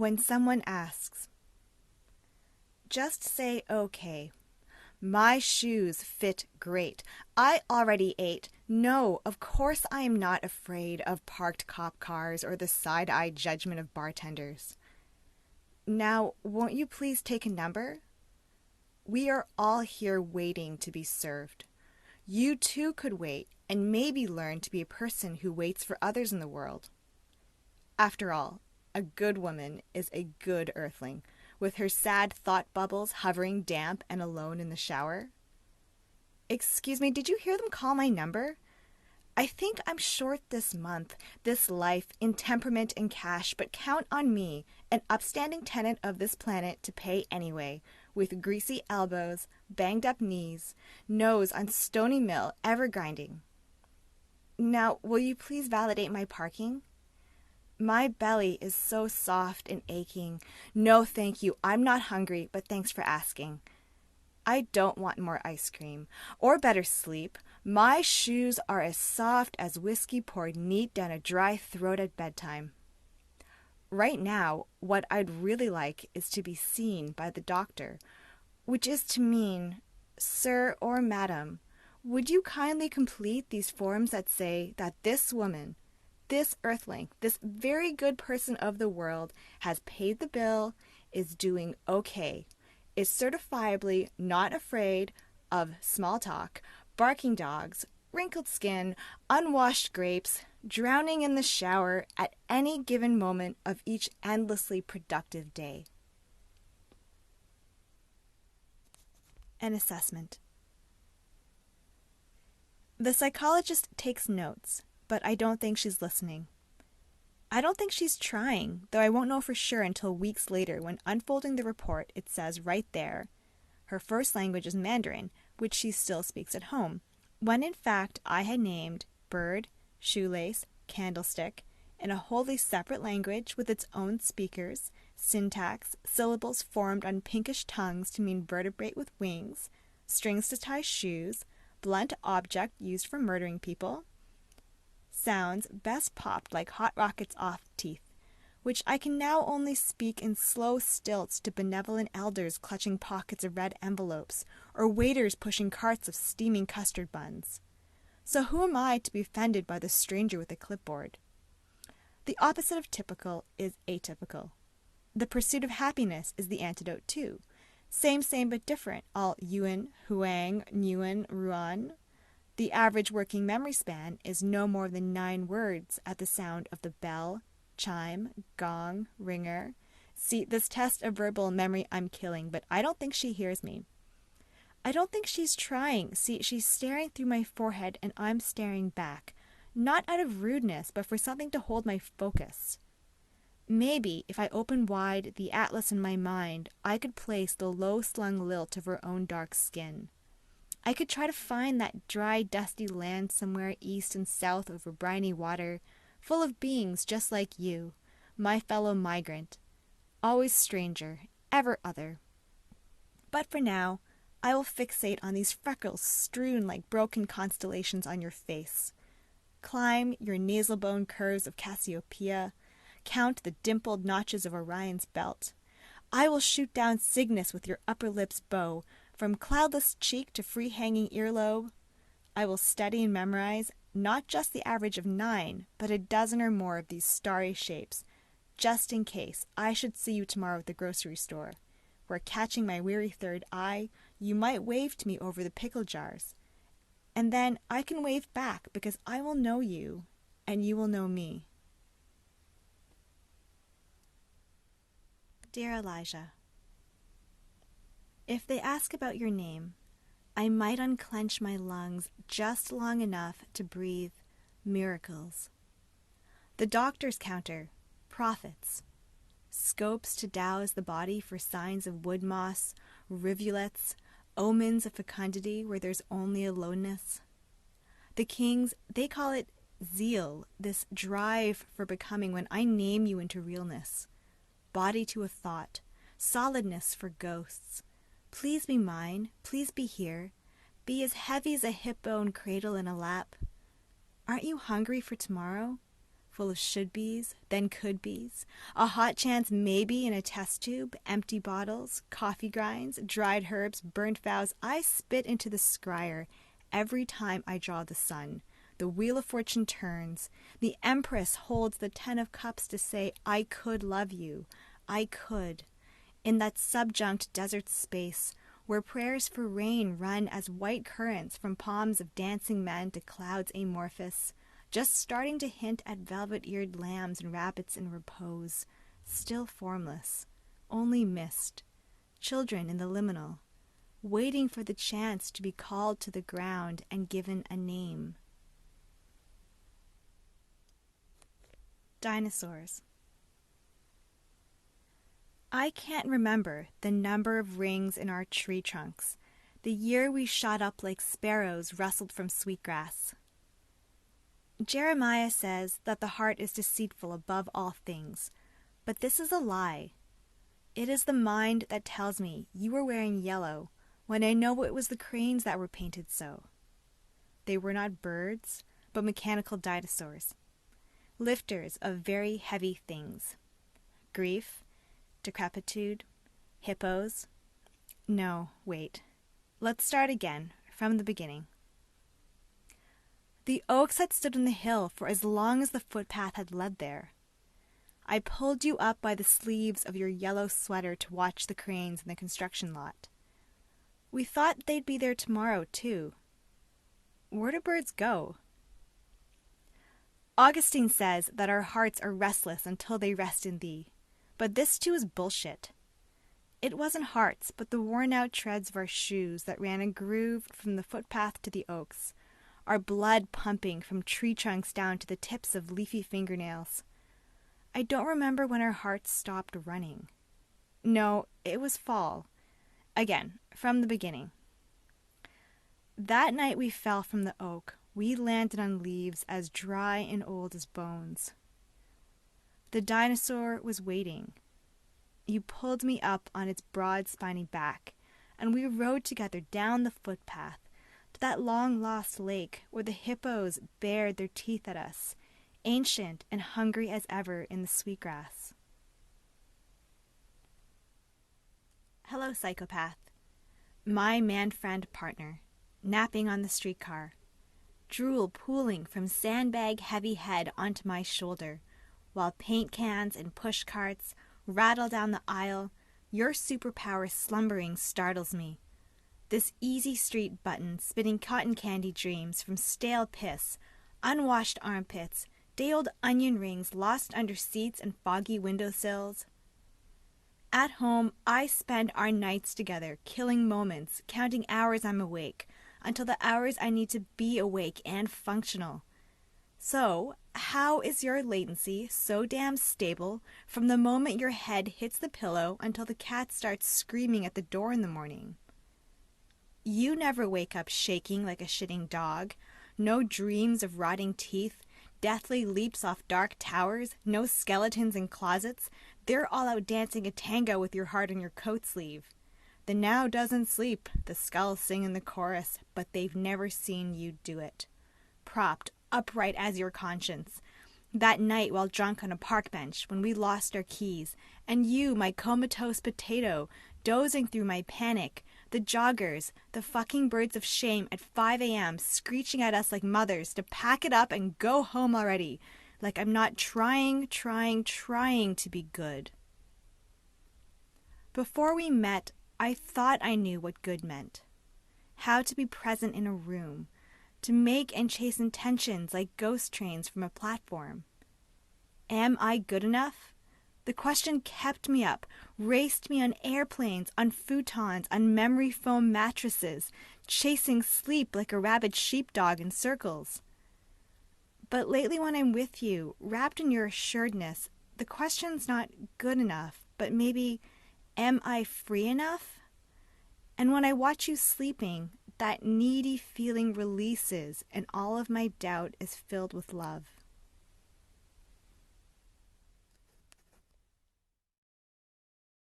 When someone asks, just say okay. My shoes fit great. I already ate. No, of course I am not afraid of parked cop cars or the side-eyed judgment of bartenders. Now, won't you please take a number? We are all here waiting to be served. You too could wait and maybe learn to be a person who waits for others in the world. After all, a good woman is a good earthling, with her sad thought bubbles hovering damp and alone in the shower. Excuse me, did you hear them call my number? I think I'm short this month, this life, in temperament and cash, but count on me, an upstanding tenant of this planet, to pay anyway, with greasy elbows, banged-up knees, nose on stony mill, ever grinding. Now, will you please validate my parking? My belly is so soft and aching. No, thank you. I'm not hungry, but thanks for asking. I don't want more ice cream, or better sleep. My shoes are as soft as whiskey poured neat down a dry throat at bedtime. Right now, what I'd really like is to be seen by the doctor, which is to mean, Sir or Madam, would you kindly complete these forms that say that this woman, this earthling, this very good person of the world, has paid the bill, is doing okay, is certifiably not afraid of small talk, barking dogs, wrinkled skin, unwashed grapes, drowning in the shower at any given moment of each endlessly productive day. An assessment. The psychologist takes notes, but I don't think she's listening. I don't think she's trying, though I won't know for sure until weeks later when, unfolding the report, it says right there, her first language is Mandarin, which she still speaks at home, when in fact I had named bird, shoelace, candlestick, in a wholly separate language with its own speakers, syntax, syllables formed on pinkish tongues to mean vertebrate with wings, strings to tie shoes, blunt object used for murdering people, sounds best popped like hot rockets off teeth, which I can now only speak in slow stilts to benevolent elders clutching pockets of red envelopes, or waiters pushing carts of steaming custard buns. So who am I to be offended by the stranger with a clipboard? The opposite of typical is atypical. The pursuit of happiness is the antidote too. Same but different, all Yuen, Huang, Nguyen, Ruan. The average working memory span is no more than 9 words at the sound of the bell, chime, gong, ringer. See, this test of verbal memory I'm killing, but I don't think she hears me. I don't think she's trying. See, she's staring through my forehead and I'm staring back, not out of rudeness, but for something to hold my focus. Maybe, if I open wide the atlas in my mind, I could place the low-slung lilt of her own dark skin. I could try to find that dry, dusty land somewhere east and south over briny water, full of beings just like you, my fellow migrant, always stranger, ever other. But for now, I will fixate on these freckles strewn like broken constellations on your face. Climb your nasal bone curves of Cassiopeia, count the dimpled notches of Orion's belt. I will shoot down Cygnus with your upper lip's bow, from cloudless cheek to free-hanging earlobe. I will study and memorize not just the average of 9, but a dozen or more of these starry shapes, just in case I should see you tomorrow at the grocery store, where, catching my weary third eye, you might wave to me over the pickle jars. And then I can wave back because I will know you, and you will know me. Dear Elijah, if they ask about your name, I might unclench my lungs just long enough to breathe miracles. The doctor's counter, prophets, scopes to douse the body for signs of wood moss, rivulets, omens of fecundity where there's only aloneness. The kings, they call it zeal, this drive for becoming when I name you into realness. Body to a thought, solidness for ghosts. Please be mine, please be here. Be as heavy as a hip bone cradle in a lap. Aren't you hungry for tomorrow? full of should-bes, then could-bes, a hot chance maybe in a test tube, empty bottles, coffee grinds, dried herbs, burnt vows. I spit into the scryer every time I draw the sun. The wheel of fortune turns. The Empress holds the 10 of cups to say, I could love you. I could. In that subjunct desert space, where prayers for rain run as white currents from palms of dancing men to clouds amorphous, just starting to hint at velvet-eared lambs and rabbits in repose, still formless, only mist, children in the liminal, waiting for the chance to be called to the ground and given a name. Dinosaurs. I can't remember the number of rings in our tree trunks, the year we shot up like sparrows rustled from sweetgrass. Jeremiah says that the heart is deceitful above all things, but this is a lie. It is the mind that tells me you were wearing yellow when I know it was the cranes that were painted so. They were not birds, but mechanical dinosaurs, lifters of very heavy things. Grief, decrepitude, hippos. No, wait. Let's start again, from the beginning. The oaks had stood on the hill for as long as the footpath had led there. I pulled you up by the sleeves of your yellow sweater to watch the cranes in the construction lot. We thought they'd be there tomorrow, too. Where do birds go? Augustine says that our hearts are restless until they rest in thee. But this too is bullshit. It wasn't hearts, but the worn-out treads of our shoes that ran a groove from the footpath to the oaks, our blood pumping from tree trunks down to the tips of leafy fingernails. I don't remember when our hearts stopped running. No, it was fall. Again, from the beginning. That night we fell from the oak, we landed on leaves as dry and old as bones. The dinosaur was waiting. You pulled me up on its broad, spiny back, and we rode together down the footpath to that long-lost lake where the hippos bared their teeth at us, ancient and hungry as ever in the sweetgrass. Hello, psychopath. My man-friend partner, napping on the streetcar, drool pooling from sandbag-heavy head onto my shoulder, while paint cans and push carts rattle down the aisle. Your superpower slumbering startles me. This easy street button spitting cotton candy dreams from stale piss, unwashed armpits, day-old onion rings lost under seats and foggy windowsills. At home, I spend our nights together, killing moments, counting hours I'm awake, until the hours I need to be awake and functional. So, how is your latency so damn stable from the moment your head hits the pillow until the cat starts screaming at the door in the morning? You never wake up shaking like a shitting dog. No dreams of rotting teeth, deathly leaps off dark towers, no skeletons in closets. They're all out dancing a tango with your heart on your coat sleeve. The now doesn't sleep, the skulls sing in the chorus, but they've never seen you do it. Propped upright as your conscience. That night while drunk on a park bench when we lost our keys, and you, my comatose potato, dozing through my panic, the joggers, the fucking birds of shame at 5 a.m. screeching at us like mothers to pack it up and go home already, like I'm not trying to be good. Before we met, I thought I knew what good meant. How to be present in a room, to make and chase intentions like ghost trains from a platform. Am I good enough? The question kept me up, raced me on airplanes, on futons, on memory foam mattresses, chasing sleep like a rabid sheepdog in circles. But lately when I'm with you, wrapped in your assuredness, the question's not good enough, but maybe, am I free enough? And when I watch you sleeping, that needy feeling releases and all of my doubt is filled with love.